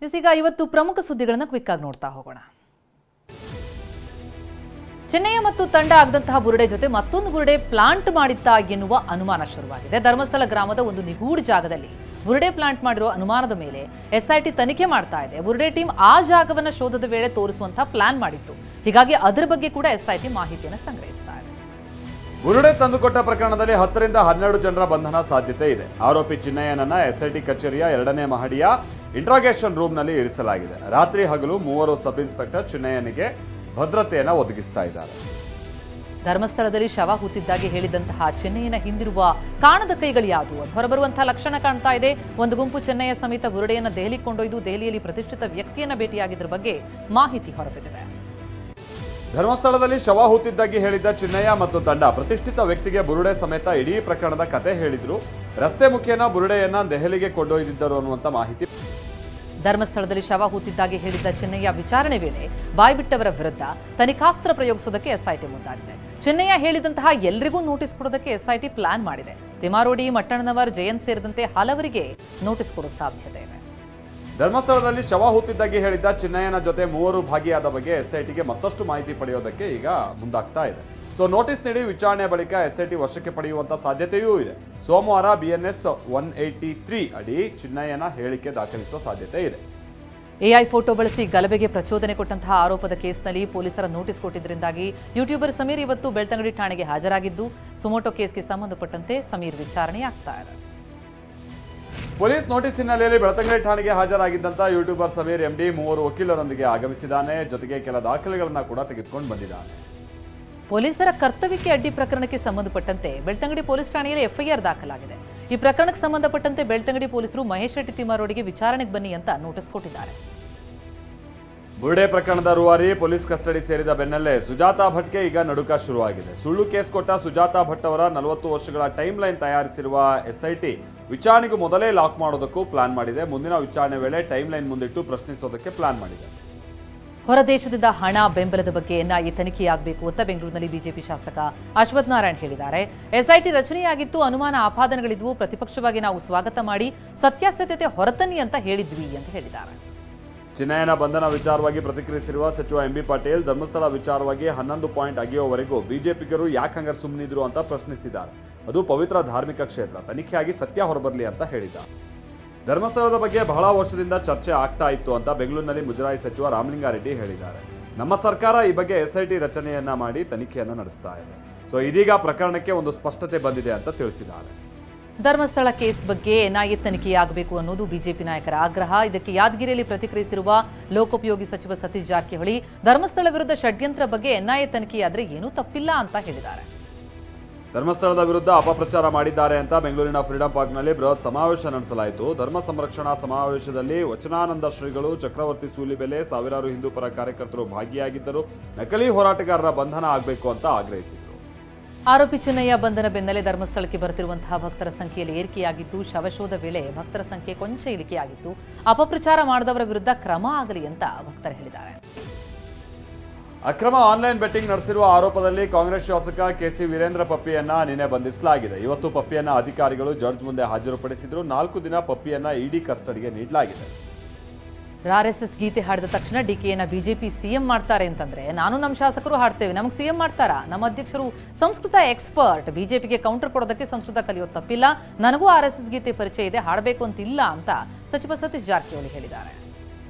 ಈಗ ಇವತ್ತು ಪ್ರಮುಖ ಸುದ್ದಿಗಳನ್ನು ಕ್ವಿಕ್ ಆಗಿ ನೋಡ್ತಾ ಹೋಗೋಣ. ಚೆನ್ನೈ ಮತ್ತು ತಂಡ ಆಗದಂತಹ ಬುರುಡೆ ಜೊತೆ ಮತ್ತೊಂದು ಬುರುಡೆ ಪ್ಲಾಂಟ್ ಮಾಡಿತ್ತಾ ಎನ್ನುವ ಅನುಮಾನ ಶುರುವಾಗಿದೆ. ಧರ್ಮಸ್ಥಳ ಗ್ರಾಮದ ಒಂದು ನಿಗೂಢ ಜಾಗದಲ್ಲಿ ಬುರುಡೆ ಪ್ಲಾಂಟ್ ಮಾಡಿರುವ ಅನುಮಾನದ ಮೇಲೆ ಎಸ್ಐಟಿ ತನಿಖೆ ಮಾಡ್ತಾ ಇದೆ. ಬುರುಡೆ ಟೀಮ್ ಆ ಜಾಗವನ್ನು ಶೋಧದ ವೇಳೆ ತೋರಿಸುವಂತಹ ಪ್ಲಾನ್ ಮಾಡಿತ್ತು. ಹೀಗಾಗಿ ಅದರ ಬಗ್ಗೆ ಕೂಡ ಎಸ್ಐಟಿ ಮಾಹಿತಿಯನ್ನು ಸಂಗ್ರಹಿಸ್ತಾ ಇದೆ. ಬುರುಡೆ ತಂದುಕೊಟ್ಟ ಪ್ರಕರಣದಲ್ಲಿ 10 ರಿಂದ 12 ಜನರ ಬಂಧನ ಸಾಧ್ಯತೆ ಇದೆ. ಆರೋಪಿ ಚಿನ್ನಯ್ಯನನ್ನ ಎಸ್ಐಟಿ ಕಚೇರಿಯ 2ನೇ ಮಹಡಿಯ ಇಂಟ್ರಾಗೇಷನ್ ರೂಮ್ನಲ್ಲಿ ಇರಿಸಲಾಗಿದೆ. ರಾತ್ರಿ ಹಗಲು 3 ಸಬ್ ಇನ್ಸ್ಪೆಕ್ಟರ್ ಚಿನ್ನಯ್ಯನಿಗೆ ಭದ್ರತೆಯನ್ನು ಒದಗಿಸ್ತಾ ಇದ್ದಾರೆ. ಧರ್ಮಸ್ಥಳದಲ್ಲಿ ಶವ ಹೂತಿದ್ದಾಗಿ ಹೇಳಿದಂತಹ ಚೆನ್ನೈನ ಹಿಂದಿರುವ ಕಾಣದ ಕೈಗಳು ಯಾವುವು? ಹೊರಬರುವಂತಹ ಲಕ್ಷಣ ಕಾಣ್ತಾ ಇದೆ. ಒಂದು ಗುಂಪು ಚೆನ್ನೈಯ ಸಮೇತ ಬುರುಡೆಯನ್ನು ದೆಹಲಿಗೆ ಕೊಂಡೊಯ್ದು ದೆಹಲಿಯಲ್ಲಿ ಪ್ರತಿಷ್ಠಿತ ವ್ಯಕ್ತಿಯನ್ನ ಭೇಟಿಯಾಗಿದ್ರ ಬಗ್ಗೆ ಮಾಹಿತಿ ಹೊರಬಿದ್ದಿದೆ. ಧರ್ಮಸ್ಥಳದಲ್ಲಿ ಶವ ಹೂತಿದ್ದಾಗಿ ಹೇಳಿದ್ದ ಚಿನ್ನಯ್ಯ ಮತ್ತು ತಂಡ ಪ್ರತಿಷ್ಠಿತ ವ್ಯಕ್ತಿಗೆ ಬುರುಡೆ ಸಮೇತ ಇಡೀ ಪ್ರಕರಣದ ಕತೆ ಹೇಳಿದ್ರು. ರಸ್ತೆ ಮುಖೇನ ಬುರುಡೆಯನ್ನ ದೆಹಲಿಗೆ ಕೊಂಡೊಯ್ದಿದ್ದರು ಅನ್ನುವಂತ ಮಾಹಿತಿ. ಧರ್ಮಸ್ಥಳದಲ್ಲಿ ಶವ ಹೂತಿದ್ದಾಗಿ ಹೇಳಿದ್ದ ಚೆನ್ನಯ್ಯ ವಿಚಾರಣೆ ವೇಳೆ ಬಾಯ್ಬಿಟ್ಟವರ ವಿರುದ್ಧ ತನಿಖಾಸ್ತ್ರ ಪ್ರಯೋಗಿಸೋದಕ್ಕೆ ಎಸ್ಐಟಿ ಮುಂದಾಗಿದೆ. ಚೆನ್ನಯ್ಯ ಹೇಳಿದಂತಹ ಎಲ್ಲರಿಗೂ ನೋಟಿಸ್ ಕೊಡೋದಕ್ಕೆ ಎಸ್ಐಟಿ ಪ್ಲಾನ್ ಮಾಡಿದೆ. ತಿಮಾರೋಡಿ, ಮಟ್ಟಣ್ಣನವರ್, ಜಯಂತ್ ಸೇರಿದಂತೆ ಹಲವರಿಗೆ ನೋಟಿಸ್ ಕೊಡೋ ಸಾಧ್ಯತೆ ಇದೆ. ಧರ್ಮಸ್ಥಳದಲ್ಲಿ ಶವ ಹೂತಿದ್ದಾಗಿ ಹೇಳಿದ್ದ ಚಿನ್ನಯ್ಯನ ಜೊತೆ 3 ಭಾಗಿಯಾದ ಬಗ್ಗೆ ಎಸ್ಐಟಿಗೆ ಮತ್ತಷ್ಟು ಮಾಹಿತಿ ಪಡೆಯೋದಕ್ಕೆ ಈಗ ಮುಂದಾಗ್ತಾ ಇದೆ. ನೋಟಿಸ್ ನೀಡಿ ವಿಚಾರಣೆ ಬಳಿಕ ಎಸ್ಐಟಿ ವಶಕ್ಕೆ ಪಡೆಯುವಂತ ಸಾಧ್ಯತೆಯೂ ಇದೆ. ಸೋಮವಾರ BNS 183 ಅಡಿ ಚಿನ್ನಯ್ಯನ ಹೇಳಿಕೆ ದಾಖಲಿಸುವ ಸಾಧ್ಯತೆ ಇದೆ. ಎಐ ಫೋಟೋ ಬಳಸಿ ಗಲಭೆಗೆ ಪ್ರಚೋದನೆ ಕೊಟ್ಟಂತಹ ಆರೋಪದ ಕೇಸ್ನಲ್ಲಿ ಪೊಲೀಸರ ನೋಟಿಸ್ ಕೊಟ್ಟಿದ್ದರಿಂದಾಗಿ ಯೂಟ್ಯೂಬರ್ ಸಮೀರ್ ಇವತ್ತು ಬೆಳ್ತಂಗಡಿ ಠಾಣೆಗೆ ಹಾಜರಾಗಿದ್ದು ಸುಮೋಟೋ ಕೇಸ್ಗೆ ಸಂಬಂಧಪಟ್ಟಂತೆ ಸಮೀರ್ ವಿಚಾರಣೆಯಾಗ್ತಾ ಇದೆ. ಪೊಲೀಸ್ ನೋಟಿಸ್ ಹಿನ್ನೆಲೆಯಲ್ಲಿ ಬೆಳ್ತಂಗಡಿ ಠಾಣೆಗೆ ಹಾಜರಾಗಿದ್ದಂತ ಯೂಟ್ಯೂಬರ್ ಸಮೀರ್ MD 3 ವಕೀಲರೊಂದಿಗೆ ಆಗಮಿಸಿದ್ದಾನೆ. ಜೊತೆಗೆ ಕೆಲ ದಾಖಲೆಗಳನ್ನ ಕೂಡ ತೆಗೆದುಕೊಂಡು ಬಂದಿದ್ದಾನೆ. ಪೊಲೀಸರ ಕರ್ತವ್ಯಕ್ಕೆ ಅಡ್ಡಿ ಪ್ರಕರಣಕ್ಕೆ ಸಂಬಂಧಪಟ್ಟಂತೆ ಬೆಳ್ತಂಗಡಿ ಪೊಲೀಸ್ ಠಾಣೆಯಲ್ಲಿ FIR ದಾಖಲಾಗಿದೆ. ಈ ಪ್ರಕರಣಕ್ಕೆ ಸಂಬಂಧಪಟ್ಟಂತೆ ಬೆಳ್ತಂಗಡಿ ಪೊಲೀಸರು ಮಹೇಶ್ ಶೆಟ್ಟಿ ತಿಮ್ಮಾರೋಡಿಗೆ ವಿಚಾರಣೆಗೆ ಬನ್ನಿ ಅಂತ ನೋಟಿಸ್ ಕೊಟ್ಟಿದ್ದಾರೆ. ಬುರುಡೆ ಪ್ರಕರಣದ ರೂವಾರಿ ಪೊಲೀಸ್ ಕಸ್ಟಡಿ ಸೇರಿದ ಬೆನ್ನಲ್ಲೇ ಸುಜಾತಾ ಭಟ್ಗೆ ಈಗ ನಡುಕ ಶುರುವಾಗಿದೆ. ಸುಳ್ಳು ಕೇಸ್ ಕೊಟ್ಟ ಸುಜಾತಾ ಭಟ್ ಅವರ 40 ವರ್ಷಗಳ ಟೈಮ್ ಲೈನ್ ತಯಾರಿಸಿರುವ ಎಸ್ಐಟಿ ವಿಚಾರಣೆಗೂ ಮೊದಲೇ ಲಾಕ್ ಮಾಡೋದಕ್ಕೂ ಪ್ಲಾನ್ ಮಾಡಿದೆ. ಮುಂದಿನ ವಿಚಾರಣೆ ವೇಳೆ ಟೈಮ್ ಲೈನ್ ಮುಂದಿಟ್ಟು ಪ್ರಶ್ನಿಸೋದಕ್ಕೆ ಪ್ಲಾನ್ ಮಾಡಿದೆ. ಹೊರದೇಶದಿಂದ ಹಣ ಬೆಂಬಲದ ಬಗ್ಗೆ NIA ತನಿಖೆಯಾಗಬೇಕು ಅಂತ ಬೆಂಗಳೂರಿನಲ್ಲಿ ಬಿಜೆಪಿ ಶಾಸಕ ಅಶ್ವಥ್ ನಾರಾಯಣ್ ಹೇಳಿದ್ದಾರೆ. ಎಸ್ಐಟಿ ರಚನೆಯಾಗಿತ್ತು, ಅನುಮಾನ ಆಪಾದನೆಗಳಿದ್ವು, ಪ್ರತಿಪಕ್ಷವಾಗಿ ನಾವು ಸ್ವಾಗತ ಮಾಡಿ ಸತ್ಯಾಸತ್ಯತೆ ಹೊರತನ್ನಿ ಅಂತ ಹೇಳಿದ್ವಿ ಅಂತ ಹೇಳಿದ್ದಾರೆ. ಚಿನ್ನಯ್ಯನ ಬಂಧನ ವಿಚಾರವಾಗಿ ಪ್ರತಿಕ್ರಿಯಿಸಿರುವ ಸಚಿವ MB ಪಾಟೀಲ್, ಧರ್ಮಸ್ಥಳ ವಿಚಾರವಾಗಿ 11 ಪಾಯಿಂಟ್ ಅಗಿಯೋವರೆಗೂ ಬಿಜೆಪಿಗರು ಯಾಕೆ ಹಂಗಾರೆ ಸುಮ್ಮನಿದ್ರು ಅಂತ ಪ್ರಶ್ನಿಸಿದ್ದಾರೆ. ಅದು ಪವಿತ್ರ ಧಾರ್ಮಿಕ ಕ್ಷೇತ್ರ, ತನಿಖೆಯಾಗಿ ಸತ್ಯ ಹೊರಬರಲಿ ಅಂತ ಹೇಳಿದ್ದಾರೆ. ಧರ್ಮಸ್ಥಳದ ಬಗ್ಗೆ ಬಹಳ ವರ್ಷದಿಂದ ಚರ್ಚೆ ಆಗ್ತಾ ಇತ್ತು ಅಂತ ಬೆಂಗಳೂರಿನಲ್ಲಿ ಮುಜರಾಯಿ ಸಚಿವ ರಾಮಲಿಂಗಾರೆಡ್ಡಿ ಹೇಳಿದ್ದಾರೆ. ನಮ್ಮ ಸರ್ಕಾರ ಈ ಬಗ್ಗೆ SIT ರಚನೆಯನ್ನ ಮಾಡಿ ತನಿಖೆಯನ್ನು ನಡೆಸ್ತಾ ಇದೆ. ಇದೀಗ ಪ್ರಕರಣಕ್ಕೆ ಒಂದು ಸ್ಪಷ್ಟತೆ ಬಂದಿದೆ ಅಂತ ತಿಳಿಸಿದ್ದಾರೆ. ಧರ್ಮಸ್ಥಳ ಕೇಸ್ ಬಗ್ಗೆ NIA ತನಿಖೆಯಾಗಬೇಕು ಅನ್ನೋದು ಬಿಜೆಪಿ ನಾಯಕರ ಆಗ್ರಹ. ಇದಕ್ಕೆ ಯಾದಗಿರಿಯಲ್ಲಿ ಪ್ರತಿಕ್ರಿಯಿಸಿರುವ ಲೋಕೋಪಯೋಗಿ ಸಚಿವ ಸತೀಶ್ ಜಾರಕಿಹೊಳಿ, ಧರ್ಮಸ್ಥಳ ವಿರುದ್ಧ ಷಡ್ಯಂತ್ರ ಬಗ್ಗೆ NIA ತನಿಖೆಯಾದ್ರೆ ಏನೂ ತಪ್ಪಿಲ್ಲ ಅಂತ ಹೇಳಿದ್ದಾರೆ. ಧರ್ಮಸ್ಥಳದ ವಿರುದ್ಧ ಅಪಪ್ರಚಾರ ಮಾಡಿದ್ದಾರೆ ಅಂತ ಬೆಂಗಳೂರಿನ ಫ್ರೀಡಂ ಪಾರ್ಕ್ನಲ್ಲಿ ಬೃಹತ್ ಸಮಾವೇಶ ನಡೆಸಲಾಯಿತು. ಧರ್ಮ ಸಂರಕ್ಷಣಾ ಸಮಾವೇಶದಲ್ಲಿ ವಚನಾನಂದ ಶ್ರೀಗಳು, ಚಕ್ರವರ್ತಿ ಸೂಲಿಬೆಲೆ, ಸಾವಿರಾರು ಹಿಂದೂ ಪರ ಕಾರ್ಯಕರ್ತರು ಭಾಗಿಯಾಗಿದ್ದರು. ನಕಲಿ ಹೋರಾಟಗಾರರ ಬಂಧನ ಆಗಬೇಕು ಅಂತ ಆಗ್ರಹಿಸಿದರು. ಆರೋಪಿ ಚಿನ್ನಯ್ಯ ಬಂಧನ ಬೆನ್ನಲ್ಲೇ ಧರ್ಮಸ್ಥಳಕ್ಕೆ ಬರುತ್ತಿರುವಂತಹ ಭಕ್ತರ ಸಂಖ್ಯೆಯಲ್ಲಿ ಏರಿಕೆಯಾಗಿದ್ದು, ಶವಶೋಧ ವೇಳೆ ಭಕ್ತರ ಸಂಖ್ಯೆ ಕೊಂಚ ಇಳಿಕೆಯಾಗಿತ್ತು. ಅಪಪ್ರಚಾರ ಮಾಡಿದವರ ವಿರುದ್ಧ ಕ್ರಮ ಆಗಲಿ ಅಂತ ಭಕ್ತರು ಹೇಳಿದ್ದಾರೆ. ಅಕ್ರಮ ಆನ್ಲೈನ್ ಬೆಟ್ಟಿಂಗ್ ನಡೆಸಿರುವ ಆರೋಪದಲ್ಲಿ ಕಾಂಗ್ರೆಸ್ ಶಾಸಕ KC ವೀರೇಂದ್ರ ಪಪ್ಪಿಯನ್ನ ನಿನ್ನೆ ಬಂಧಿಸಲಾಗಿದೆ. ಇವತ್ತು ಪಪ್ಪಿಯನ್ನ ಅಧಿಕಾರಿಗಳು ಜಡ್ಜ್ ಮುಂದೆ ಹಾಜರುಪಡಿಸಿದ್ರು. 4 ದಿನ ಪಪ್ಪಿಯನ್ನ ED ಕಸ್ಟಡಿಗೆ ನೀಡಲಾಗಿದೆ. RSS ಗೀತೆ ಹಾಡಿದ ತಕ್ಷಣ DKಯನ್ನ ಬಿಜೆಪಿ CM ಮಾಡ್ತಾರೆ ಅಂತಂದ್ರೆ, ನಾನು ನಮ್ಮ ಶಾಸಕರು ಹಾಡ್ತೇವೆ, ನಮಗೆ CM ಮಾಡ್ತಾರಾ? ನಮ್ಮ ಅಧ್ಯಕ್ಷರು ಸಂಸ್ಕೃತ ಎಕ್ಸ್ಪರ್ಟ್, ಬಿಜೆಪಿಗೆ ಕೌಂಟರ್ ಕೊಡೋದಕ್ಕೆ ಸಂಸ್ಕೃತ ಕಲಿಯೋದು ತಪ್ಪಿಲ್ಲ, ನನಗೂ RSS ಗೀತೆ ಪರಿಚಯ ಇದೆ, ಹಾಡಬೇಕು ಅಂತಿಲ್ಲ ಅಂತ ಸಚಿವ ಸತೀಶ್ ಜಾರಕಿಹೊಳಿ ಹೇಳಿದ್ದಾರೆ.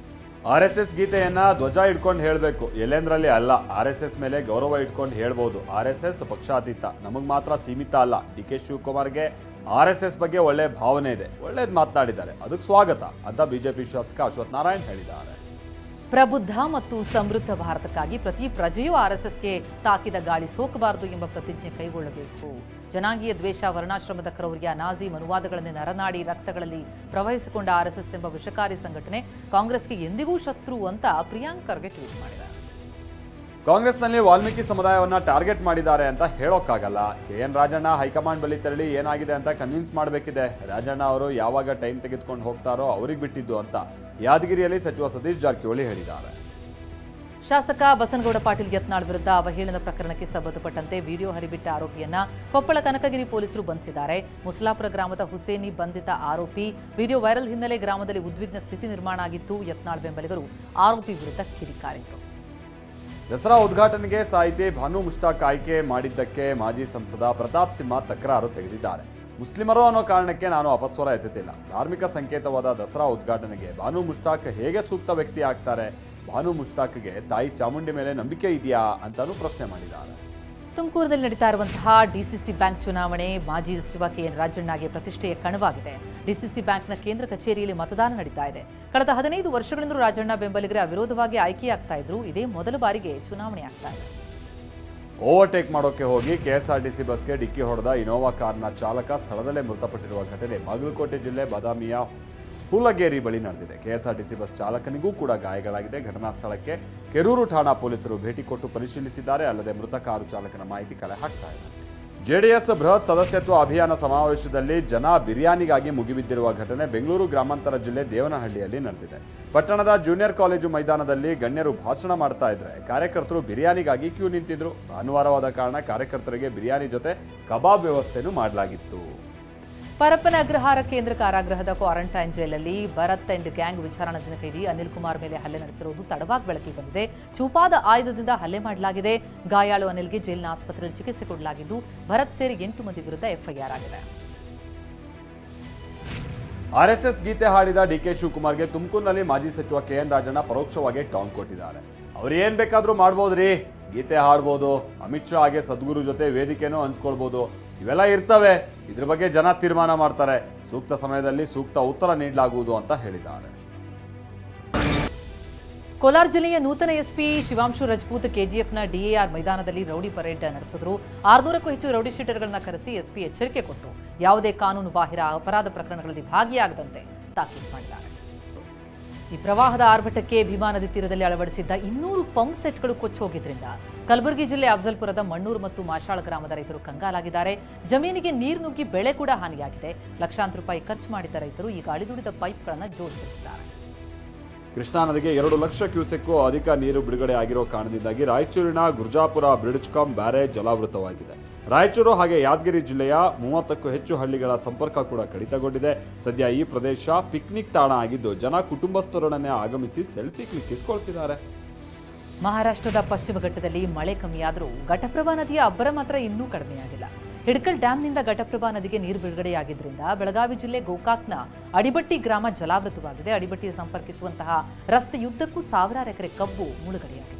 RSS ಗೀತೆಯನ್ನ ಧ್ವಜ ಇಟ್ಕೊಂಡು ಹೇಳಬೇಕು, ಎಲ್ಲೆಂದ್ರಲ್ಲಿ ಅಲ್ಲ. RSS ಮೇಲೆ ಗೌರವ ಇಟ್ಕೊಂಡು ಹೇಳ್ಬೋದು. RSS ಪಕ್ಷಾತೀತ, ನಮಗೆ ಮಾತ್ರ ಸೀಮಿತ ಅಲ್ಲ. DK ಶಿವಕುಮಾರ್ಗೆ RSS ಬಗ್ಗೆ ಒಳ್ಳೆ ಭಾವನೆ ಇದೆ, ಒಳ್ಳೇದು ಮಾತನಾಡಿದ್ದಾರೆ, ಅದಕ್ಕೆ ಸ್ವಾಗತ ಅಂತ ಬಿಜೆಪಿ ಶಾಸಕ ಅಶ್ವಥ್ ನಾರಾಯಣ್ ಹೇಳಿದ್ದಾರೆ. ಪ್ರಬುದ್ಧ ಮತ್ತು ಸಮೃದ್ಧ ಭಾರತಕ್ಕಾಗಿ ಪ್ರತಿ ಪ್ರಜೆಯೂ RSSಗೆ ತಾಕಿದ ಗಾಳಿ ಸೋಕಬಾರದು ಎಂಬ ಪ್ರತಿಜ್ಞೆ ಕೈಗೊಳ್ಳಬೇಕು. ಜನಾಂಗೀಯ ದ್ವೇಷ, ವರ್ಣಾಶ್ರಮದ ಕ್ರೌರ್ಯ, ನಾಜಿ ಮನುವಾದಗಳನ್ನೇ ನರನಾಡಿ ರಕ್ತಗಳಲ್ಲಿ ಪ್ರವಹಿಸಿಕೊಂಡ RSS ಎಂಬ ವಿಷಕಾರಿ ಸಂಘಟನೆ ಕಾಂಗ್ರೆಸ್ಗೆ ಎಂದಿಗೂ ಶತ್ರು ಅಂತ ಪ್ರಿಯಾಂಕ್ ಖರ್ಗೆ ಟ್ವೀಟ್ ಮಾಡಿದ್ದಾರೆ. ಕಾಂಗ್ರೆಸ್ನಲ್ಲಿ ವಾಲ್ಮೀಕಿ ಸಮುದಾಯವನ್ನ ಟಾರ್ಗೆಟ್ ಮಾಡಿದ್ದಾರೆ ಅಂತ ಹೇಳೋಕ್ಕಾಗಲ್ಲ. KN ರಾಜಣ್ಣ ಹೈಕಮಾಂಡ್ ಬಳಿ ತೆರಳಿ ಏನಾಗಿದೆ ಅಂತ ಕನ್ವಿನ್ಸ್ ಮಾಡಬೇಕಿದೆ. ರಾಜಣ್ಣ ಅವರು ಯಾವಾಗ ಟೈಮ್ ತೆಗೆದುಕೊಂಡು ಹೋಗ್ತಾರೋ ಅವ್ರಿಗೆ ಬಿಟ್ಟಿದ್ದು ಅಂತ ಯಾದಗಿರಿಯಲ್ಲಿ ಸಚಿವ ಸತೀಶ್ ಜಾರಕಿಹೊಳಿ ಹೇಳಿದ್ದಾರೆ. ಶಾಸಕ ಬಸನಗೌಡ ಪಾಟೀಲ್ ಯತ್ನಾಳ್ ವಿರುದ್ಧ ಅವಹೇಳನ ಪ್ರಕರಣಕ್ಕೆ ಸಂಬಂಧಪಟ್ಟಂತೆ ವಿಡಿಯೋ ಹರಿಬಿಟ್ಟ ಆರೋಪಿಯನ್ನ ಕೊಪ್ಪಳ ಕನಕಗಿರಿ ಪೊಲೀಸರು ಬಂಧಿಸಿದ್ದಾರೆ. ಮುಸಲಾಪುರ ಗ್ರಾಮದ ಹುಸೇನಿ ಬಂಧಿತ ಆರೋಪಿ. ವಿಡಿಯೋ ವೈರಲ್ ಹಿನ್ನೆಲೆ ಗ್ರಾಮದಲ್ಲಿ ಉದ್ವಿಗ್ನ ಸ್ಥಿತಿ ನಿರ್ಮಾಣ ಆಗಿತ್ತು. ಯತ್ನಾಳ್ ಬೆಂಬಲಿಗರು ಆರೋಪಿ ವಿರುದ್ಧ ಕಿಡಿಕಾರಿದರು. ದಸರಾ ಉದ್ಘಾಟನೆಗೆ ಸಾಹಿತಿ ಭಾನು ಮುಷ್ತಾಕ್ ಆಯ್ಕೆ ಮಾಡಿದ್ದಕ್ಕೆ ಮಾಜಿ ಸಂಸದ ಪ್ರತಾಪ್ ಸಿಂಹ ತಕರಾರು ತೆಗೆದಿದ್ದಾರೆ. ಮುಸ್ಲಿಮರು ಅನ್ನೋ ಕಾರಣಕ್ಕೆ ನಾನು ಅಪಸ್ವರ ಎತ್ತುತ್ತಿಲ್ಲ. ಧಾರ್ಮಿಕ ಸಂಕೇತವಾದ ದಸರಾ ಉದ್ಘಾಟನೆಗೆ ಭಾನು ಮುಷ್ತಾಕ್ ಹೇಗೆ ಸೂಕ್ತ ವ್ಯಕ್ತಿ ಆಗ್ತಾರೆ? ಭಾನು ಮುಷ್ತಾಕ್ಗೆ ತಾಯಿ ಚಾಮುಂಡಿ ಮೇಲೆ ನಂಬಿಕೆ ಇದೆಯಾ ಅಂತಾನೂ ಪ್ರಶ್ನೆ ಮಾಡಿದ್ದಾರೆ. ತುಮಕೂರಿನಲ್ಲಿ ನಡೀತಾ ಇರುವಂತಹ ಡಿಸಿಸಿ ಬ್ಯಾಂಕ್ ಚುನಾವಣೆ ಮಾಜಿ ಸಚಿವ ಕೆಎನ್ ರಾಜಣ್ಣಗೆ ಪ್ರತಿಷ್ಠೆಯ ಕಣವಾಗಿದೆ. ಡಿಸಿಸಿ ಬ್ಯಾಂಕ್ನ ಕೇಂದ್ರ ಕಚೇರಿಯಲ್ಲಿ ಮತದಾನ ನಡೀತಾ ಇದೆ. ಕಳೆದ 15 ವರ್ಷಗಳಿಂದಲೂ ರಾಜಣ್ಣ ಬೆಂಬಲಿಗರ ಅವಿರೋಧವಾಗಿ ಆಯ್ಕೆಯಾಗ್ತಾ ಇದ್ರು. ಇದೇ ಮೊದಲ ಬಾರಿಗೆ ಚುನಾವಣೆ ಆಗ್ತಾ ಇದೆ. ಓವರ್ಟೇಕ್ ಮಾಡೋಕೆ ಹೋಗಿ ಕೆಎಸ್ಆರ್ಟಿಸಿ ಬಸ್ಗೆ ಡಿಕ್ಕಿ ಹೊಡೆದ ಇನೋವಾ ಕಾರ್ನ ಚಾಲಕ ಸ್ಥಳದಲ್ಲೇ ಮೃತಪಟ್ಟಿರುವ ಘಟನೆ ಬಾಗಲಕೋಟೆ ಜಿಲ್ಲೆ ಬಾದಾಮಿಯ ಹುಲಗೇರಿ ಬಳಿ ನಡೆದಿದೆ. ಕೆಎಸ್ಆರ್ಟಿಸಿ ಬಸ್ ಚಾಲಕನಿಗೂ ಕೂಡ ಗಾಯಗಳಾಗಿದೆ. ಘಟನಾ ಸ್ಥಳಕ್ಕೆ ಕೆರೂರು ಠಾಣಾ ಪೊಲೀಸರು ಭೇಟಿ ಕೊಟ್ಟು ಪರಿಶೀಲಿಸಿದ್ದಾರೆ. ಅಲ್ಲದೆ ಮೃತ ಕಾರು ಚಾಲಕನ ಮಾಹಿತಿ ಕಲೆ ಹಾಕ್ತಾ ಇದೆ. ಜೆಡಿಎಸ್ ಬೃಹತ್ ಸದಸ್ಯತ್ವ ಅಭಿಯಾನ ಸಮಾವೇಶದಲ್ಲಿ ಜನ ಬಿರಿಯಾನಿಗಾಗಿ ಮುಗಿಬಿದ್ದಿರುವ ಘಟನೆ ಬೆಂಗಳೂರು ಗ್ರಾಮಾಂತರ ಜಿಲ್ಲೆ ದೇವನಹಳ್ಳಿಯಲ್ಲಿ ನಡೆದಿದೆ. ಪಟ್ಟಣದ ಜೂನಿಯರ್ ಕಾಲೇಜು ಮೈದಾನದಲ್ಲಿ ಗಣ್ಯರು ಭಾಷಣ ಮಾಡ್ತಾ ಇದ್ರೆ ಕಾರ್ಯಕರ್ತರು ಬಿರಿಯಾನಿಗಾಗಿ ಕ್ಯೂ ನಿಂತಿದ್ರು. ಭಾನುವಾರವಾದ ಕಾರಣ ಕಾರ್ಯಕರ್ತರಿಗೆ ಬಿರಿಯಾನಿ ಜೊತೆ ಕಬಾಬ್ ವ್ಯವಸ್ಥೆನೂ ಮಾಡಲಾಗಿತ್ತು. ಪರಪ್ಪನ ಅಗ್ರಹಾರ ಕೇಂದ್ರ ಕಾರಾಗೃಹದ ಕ್ವಾರಂಟೈನ್ ಜೈಲಲ್ಲಿ ಭರತ್ ಅಂಡ್ ಗ್ಯಾಂಗ್ ವಿಚಾರಣಾಧೀನ ಕೈದಿ ಅನಿಲ್ ಕುಮಾರ್ ಮೇಲೆ ಹಲ್ಲೆ ನಡೆಸಿರುವುದು ತಡವಾಗಿ ಬೆಳಕಿಗೆ ಬಂದಿದೆ. ಚೂಪಾದ ಆಯುಧದಿಂದ ಹಲ್ಲೆ ಮಾಡಲಾಗಿದೆ. ಗಾಯಾಳು ಅನಿಲ್ಗೆ ಜೈಲಿನ ಆಸ್ಪತ್ರೆಯಲ್ಲಿ ಚಿಕಿತ್ಸೆ ಕೊಡಲಾಗಿದ್ದು ಭರತ್ ಸೇರಿ 8 ಮಂದಿ ವಿರುದ್ಧ ಎಫ್ಐಆರ್ ಆಗಿದೆ. ಆರ್ಎಸ್ಎಸ್ ಗೀತೆ ಹಾಡಿದ ಡಿಕೆ ಶಿವಕುಮಾರ್ಗೆ ತುಮಕೂರಿನಲ್ಲಿ ಮಾಜಿ ಸಚಿವ ಕೆಎನ್ ರಾಜಣ್ಣ ಪರೋಕ್ಷವಾಗಿ ಟಾಂಗ್ ಕೊಟ್ಟಿದ್ದಾರೆ. ಅವ್ರು ಏನ್ ಬೇಕಾದ್ರೂ ಮಾಡ್ಬೋದ್ರಿ, ಗೀತೆ ಹಾಡ್ಬೋದು, ಅಮಿತ್ ಶಾ ಹಾಗೆ ಸದ್ಗುರು ಜೊತೆ ವೇದಿಕೆನೂ ಹಂಚ್ಕೊಳ್ಬೋದು, ಇವೆಲ್ಲ ಇರ್ತವೆ, ಇದ್ರ ಬಗ್ಗೆ ಜನ ತೀರ್ಮಾನ ಮಾಡ್ತಾರೆ, ಸೂಕ್ತ ಸಮಯದಲ್ಲಿ ಸೂಕ್ತ ಉತ್ತರ ನೀಡಲಾಗುವುದು ಅಂತ ಹೇಳಿದ್ದಾರೆ. ಕೋಲಾರ ಜಿಲ್ಲೆಯ ನೂತನ ಎಸ್ಪಿ ಶಿವಾಂಶು ರಜಪೂತ್ ಕೆಜಿಎಫ್ನ ಡಿಎಆರ್ ಮೈದಾನದಲ್ಲಿ ರೌಡಿ ಪರೇಡ್ ನಡೆಸಿದ್ರು. 600ಕ್ಕೂ ಹೆಚ್ಚು ರೌಡಿ ಶೀಟರ್ಗಳನ್ನ ಕರೆಸಿ ಎಸ್ಪಿ ಎಚ್ಚರಿಕೆ ಕೊಟ್ಟರು. ಯಾವುದೇ ಕಾನೂನು ಬಾಹಿರ ಅಪರಾಧ ಪ್ರಕರಣಗಳಲ್ಲಿ ಭಾಗಿಯಾಗದಂತೆ ತಾಕೀತು ಮಾಡಿದ್ದಾರೆ. ಈ ಪ್ರವಾಹದ ಆರ್ಭಟಕ್ಕೆ ಭೀಮಾ ನದಿ ತೀರದಲ್ಲಿ ಅಳವಡಿಸಿದ್ದ 200 ಪಂಪ್ ಸೆಟ್ಗಳು ಕೊಚ್ಚೋಗಿದ್ರಿಂದ ಕಲಬುರಗಿ ಜಿಲ್ಲೆ ಅಫಜಲ್ಪುರದ ಮಣ್ಣೂರು ಮತ್ತು ಮಾಶಾಳ ಗ್ರಾಮದ ರೈತರು ಕಂಗಾಲಾಗಿದ್ದಾರೆ. ಜಮೀನಿಗೆ ನೀರು ನುಗ್ಗಿ ಬೆಳೆ ಕೂಡ ಹಾನಿಯಾಗಿದೆ. ಲಕ್ಷಾಂತರ ರೂಪಾಯಿ ಖರ್ಚು ಮಾಡಿದ್ದ ರೈತರು ಈಗ ಅಳಿದುಳಿದ ಪೈಪ್ಗಳನ್ನು ಜೋಡಿಸುತ್ತಿದ್ದಾರೆ. ಕೃಷ್ಣಾ ನದಿಗೆ 2 ಲಕ್ಷ ಕ್ಯೂಸೆಕ್ಗೂ ಅಧಿಕ ನೀರು ಬಿಡುಗಡೆ ಆಗಿರೋ ಕಾರಣದಿಂದಾಗಿ ರಾಯಚೂರಿನ ಗುರ್ಜಾಪುರ ಬ್ರಿಡ್ಜ್ಕಮ್ ಬ್ಯಾರೇಜ್ ಜಲಾವೃತವಾಗಿದೆ. ರಾಯಚೂರು ಹಾಗೆ ಯಾದಗಿರಿ ಜಿಲ್ಲೆಯ 30ಕ್ಕೂ ಹೆಚ್ಚು ಹಳ್ಳಿಗಳ ಸಂಪರ್ಕ ಕೂಡ ಕಡಿತಗೊಂಡಿದೆ. ಸದ್ಯ ಈ ಪ್ರದೇಶ ಪಿಕ್ನಿಕ್ ತಾಣ ಆಗಿದ್ದು ಜನ ಕುಟುಂಬಸ್ಥರೊಡನೆ ಆಗಮಿಸಿ ಸೆಲ್ಫಿ ಕ್ಲಿಕ್ಕಿಸಿಕೊಳ್ತಿದ್ದಾರೆ. ಮಹಾರಾಷ್ಟ್ರದ ಪಶ್ಚಿಮ ಘಟ್ಟದಲ್ಲಿ ಮಳೆ ಕಮ್ಮಿಯಾದರೂ ಘಟಪ್ರಭಾ ನದಿಯ ಅಬ್ಬರ ಮಾತ್ರ ಇನ್ನೂ ಕಡಿಮೆಯಾಗಿಲ್ಲ. ಹಿಡ್ಕಲ್ ಡ್ಯಾಂನಿಂದ ಘಟಪ್ರಭಾ ನದಿಗೆ ನೀರು ಬಿಡುಗಡೆಯಾಗಿದ್ದರಿಂದ ಬೆಳಗಾವಿ ಜಿಲ್ಲೆ ಗೋಕಾಕ್ನ ಅಡಿಬಟ್ಟಿ ಗ್ರಾಮ ಜಲಾವೃತವಾಗಿದೆ. ಅಡಿಬಟ್ಟಿ ಸಂಪರ್ಕಿಸುವಂತಹ ರಸ್ತೆಯುದ್ದಕ್ಕೂ ಸಾವಿರಾರು ಎಕರೆ ಕಬ್ಬು ಮುಳುಗಡೆಯಾಗಿದೆ.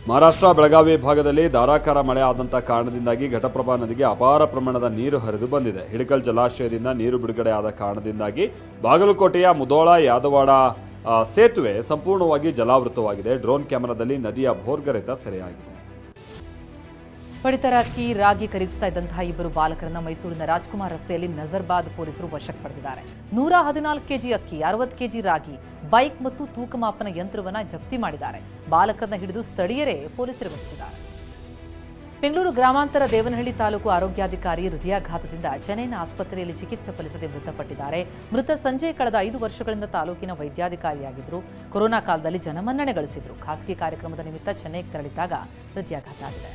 ಮಹಾರಾಷ್ಟ್ರ ಬೆಳಗಾವಿ ಭಾಗದಲ್ಲಿ ಧಾರಾಕಾರ ಮಳೆ ಆದಂಥ ಕಾರಣದಿಂದಾಗಿ ಘಟಪ್ರಭಾ ನದಿಗೆ ಅಪಾರ ಪ್ರಮಾಣದ ನೀರು ಹರಿದು ಬಂದಿದೆ. ಹಿಡಕಲ್ ಜಲಾಶಯದಿಂದ ನೀರು ಬಿಡುಗಡೆಯಾದ ಕಾರಣದಿಂದಾಗಿ ಬಾಗಲಕೋಟೆಯ ಮುಧೋಳ ಯಾದವಾಡ ಸೇತುವೆ ಸಂಪೂರ್ಣವಾಗಿ ಜಲಾವೃತವಾಗಿದೆ. ಡ್ರೋನ್ ಕ್ಯಾಮೆರಾದಲ್ಲಿ ನದಿಯ ಭೋರ್ಗರೆತ ಸೆರೆಯಾಗಿದೆ. ಪಡಿತರ ಅಕ್ಕಿ ರಾಗಿ ಖರೀದಿಸ್ತಾ ಇದ್ದಂತಹ 2 ಬಾಲಕರನ್ನ ಮೈಸೂರಿನ ರಾಜ್ಕುಮಾರ್ ರಸ್ತೆಯಲ್ಲಿ ನಜರ್ಬಾದ್ ಪೊಲೀಸರು ವಶಕ್ಕೆ ಪಡೆದಿದ್ದಾರೆ. 114 ಕೆಜಿ ಅಕ್ಕಿ, 60 ಕೆಜಿ ರಾಗಿ, ಬೈಕ್ ಮತ್ತು ತೂಕ ಮಾಪನ ಯಂತ್ರವನ್ನ ಜಪ್ತಿ ಮಾಡಿದ್ದಾರೆ. ಬಾಲಕರನ್ನ ಹಿಡಿದು ಸ್ಥಳೀಯರೇ ಪೊಲೀಸರಿಗೆ ಒಪ್ಪಿಸಿದ್ದಾರೆ. ಬೆಂಗಳೂರು ಗ್ರಾಮಾಂತರ ದೇವನಹಳ್ಳಿ ತಾಲೂಕು ಆರೋಗ್ಯಾಧಿಕಾರಿ ಹೃದಯಾಘಾತದಿಂದ ಚೆನ್ನೈನ ಆಸ್ಪತ್ರೆಯಲ್ಲಿ ಚಿಕಿತ್ಸೆ ಫಲಿಸದೆ ಮೃತಪಟ್ಟಿದ್ದಾರೆ. ಮೃತ ಸಂಜಯ್ ಕಳೆದ 5 ವರ್ಷಗಳಿಂದ ತಾಲೂಕಿನ ವೈದ್ಯಾಧಿಕಾರಿಯಾಗಿದ್ದರು. ಕೊರೋನಾ ಕಾಲದಲ್ಲಿ ಜನಮನ್ನಣೆ ಗಳಿಸಿದ್ರು. ಖಾಸಗಿ ಕಾರ್ಯಕ್ರಮದ ನಿಮಿತ್ತ ಚೆನ್ನೈಗೆ ತೆರಳಿದ್ದಾಗ ಹೃದಯಾಘಾತ ಆಗಿದೆ.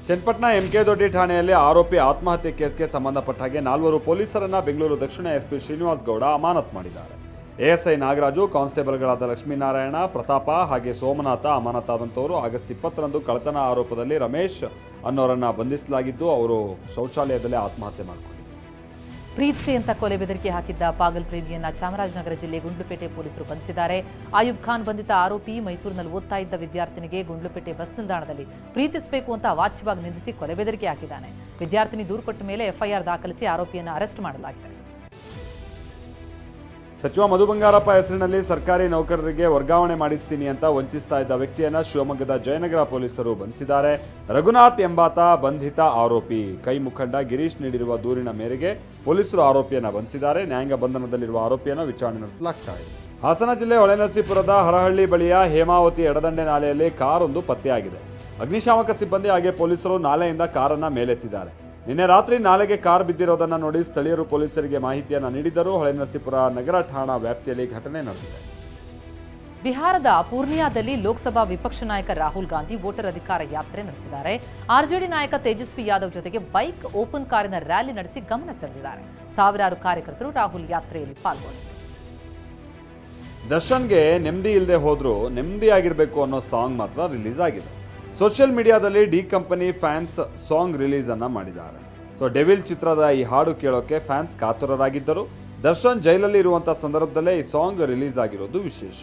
ಚನ್ನಪಟ್ಟಣ ಎಂಕೆ ದೊಡ್ಡಿ ಠಾಣೆಯಲ್ಲಿ ಆರೋಪಿ ಆತ್ಮಹತ್ಯೆ ಕೇಸ್ಗೆ ಸಂಬಂಧಪಟ್ಟ ಹಾಗೆ 4 ಪೊಲೀಸರನ್ನ ಬೆಂಗಳೂರು ದಕ್ಷಿಣ ಎಸ್ಪಿ ಶ್ರೀನಿವಾಸ್ ಗೌಡ ಅಮಾನತು ಮಾಡಿದ್ದಾರೆ. ಎಎಸ್ಐ ನಾಗರಾಜು, ಕಾನ್ಸ್ಟೇಬಲ್ಗಳಾದ ಲಕ್ಷ್ಮೀನಾರಾಯಣ, ಪ್ರತಾಪ ಹಾಗೆ ಸೋಮನಾಥ ಅಮಾನತಾದಂಥವರು. ಆಗಸ್ಟ್ 20ರಂದು ಕಳ್ಳತನ ಆರೋಪದಲ್ಲಿ ರಮೇಶ್ ಅನ್ನೋರನ್ನ ಬಂಧಿಸಲಾಗಿದ್ದು ಅವರು ಶೌಚಾಲಯದಲ್ಲೇ ಆತ್ಮಹತ್ಯೆ ಮಾಡಿಕೊಂಡಿದ್ದಾರೆ. ಪ್ರೀತ್ಸೆ ಅಂತ ಕೊಲೆ ಬೆದರಿಕೆ ಹಾಕಿದ್ದ ಪಾಗಲ್ ಪ್ರೇಮಿಯನ್ನ ಚಾಮರಾಜನಗರ ಜಿಲ್ಲೆ ಗುಂಡ್ಲುಪೇಟೆ ಪೊಲೀಸರು ಬಂಧಿಸಿದ್ದಾರೆ. ಆಯುಬ್ ಖಾನ್ ಬಂಧಿತ ಆರೋಪಿ ಮೈಸೂರಿನಲ್ಲಿ ಓದ್ತಾ ಇದ್ದ ವಿದ್ಯಾರ್ಥಿನಿಗೆ ಗುಂಡ್ಲುಪೇಟೆ ಬಸ್ ನಿಲ್ದಾಣದಲ್ಲಿ ಪ್ರೀತಿಸಬೇಕು ಅಂತ ಅವಾಚ್ಯವಾಗಿ ನಿಂದಿಸಿ ಕೊಲೆ ಬೆದರಿಕೆ ಹಾಕಿದ್ದಾನೆ. ವಿದ್ಯಾರ್ಥಿನಿ ದೂರು ಕೊಟ್ಟ ಮೇಲೆ ಎಫ್ಐಆರ್ ದಾಖಲಿಸಿ ಆರೋಪಿಯನ್ನು ಅರೆಸ್ಟ್ ಮಾಡಲಾಗಿದೆ. ಸಚಿವ ಮಧು ಬಂಗಾರಪ್ಪ ಹೆಸರಿನಲ್ಲಿ ಸರ್ಕಾರಿ ನೌಕರರಿಗೆ ವರ್ಗಾವಣೆ ಮಾಡಿಸ್ತೀನಿ ಅಂತ ವಂಚಿಸ್ತಾ ಇದ್ದ ವ್ಯಕ್ತಿಯನ್ನ ಶಿವಮೊಗ್ಗದ ಜಯನಗರ ಪೊಲೀಸರು ಬಂಧಿಸಿದ್ದಾರೆ. ರಘುನಾಥ್ ಎಂಬಾತ ಬಂಧಿತ ಆರೋಪಿ. ಕೈ ಮುಖಂಡ ಗಿರೀಶ್ ನೀಡಿರುವ ದೂರಿನ ಮೇರೆಗೆ ಪೊಲೀಸರು ಆರೋಪಿಯನ್ನ ಬಂಧಿಸಿದ್ದಾರೆ. ನ್ಯಾಯಾಂಗ ಬಂಧನದಲ್ಲಿರುವ ಆರೋಪಿಯನ್ನು ವಿಚಾರಣೆ ನಡೆಸಲಾಗ್ತಾ ಇದೆ. ಹಾಸನ ಜಿಲ್ಲೆ ಹೊಳೆನರಸೀಪುರದ ಹರಹಳ್ಳಿ ಬಳಿಯ ಹೇಮಾವತಿ ಎಡದಂಡೆ ನಾಲೆಯಲ್ಲಿ ಕಾರೊಂದು ಪತ್ತೆಯಾಗಿದೆ. ಅಗ್ನಿಶಾಮಕ ಸಿಬ್ಬಂದಿ ಹಾಗೆ ಪೊಲೀಸರು ನಾಲೆಯಿಂದ ಕಾರನ್ನ ಮೇಲೆತ್ತಿದ್ದಾರೆ. ನಿನ್ನೆ ರಾತ್ರಿ ನಾಲೆಗೆ ಕಾರ್ ಬಿದ್ದಿರೋದನ್ನು ನೋಡಿ ಸ್ಥಳೀಯರು ಪೊಲೀಸರಿಗೆ ಮಾಹಿತಿಯನ್ನು ನೀಡಿದ್ದರು. ಹೊಳೆನರಸೀಪುರ ನಗರ ಠಾಣಾ ವ್ಯಾಪ್ತಿಯಲ್ಲಿ ಘಟನೆ ನಡೆದಿದೆ. ಬಿಹಾರದ ಪೂರ್ಣಿಯಾದಲ್ಲಿ ಲೋಕಸಭಾ ವಿಪಕ್ಷ ನಾಯಕ ರಾಹುಲ್ ಗಾಂಧಿ ವೋಟರ್ ಅಧಿಕಾರ ಯಾತ್ರೆ ನಡೆಸಿದ್ದಾರೆ. ಆರ್ಜೆಡಿ ನಾಯಕ ತೇಜಸ್ವಿ ಯಾದವ್ ಜೊತೆಗೆ ಬೈಕ್ ಓಪನ್ ಕಾರಿನ ರ್ಯಾಲಿ ನಡೆಸಿ ಗಮನ ಸೆಳೆದಿದ್ದಾರೆ. ಸಾವಿರಾರು ಕಾರ್ಯಕರ್ತರು ರಾಹುಲ್ ಯಾತ್ರೆಯಲ್ಲಿ ಪಾಲ್ಗೊಂಡಿದ್ದರು. ದರ್ಶನ್ಗೆ ನೆಮ್ಮದಿ ಇಲ್ಲದೆ ಹೋದ್ರೂ ನೆಮ್ಮದಿಯಾಗಿರಬೇಕು ಅನ್ನೋ ಸಾಂಗ್ ಮಾತ್ರ ರಿಲೀಸ್ ಆಗಿದೆ. ಸೋಷಿಯಲ್ ಮೀಡಿಯಾದಲ್ಲಿ D company fans song release ಅನ್ನ ಮಾಡಿದ್ದಾರೆ. ಡೆವಿಲ್ ಚಿತ್ರದ ಈ ಹಾಡು ಕೇಳೋಕೆ ಫ್ಯಾನ್ಸ್ ಕಾತುರರಾಗಿದ್ದರು. ದರ್ಶನ್ ಜೈಲಲ್ಲಿ ಇರುವಂಥ ಸಂದರ್ಭದಲ್ಲೇ ಈ ಸಾಂಗ್ ರಿಲೀಸ್ ಆಗಿರೋದು ವಿಶೇಷ.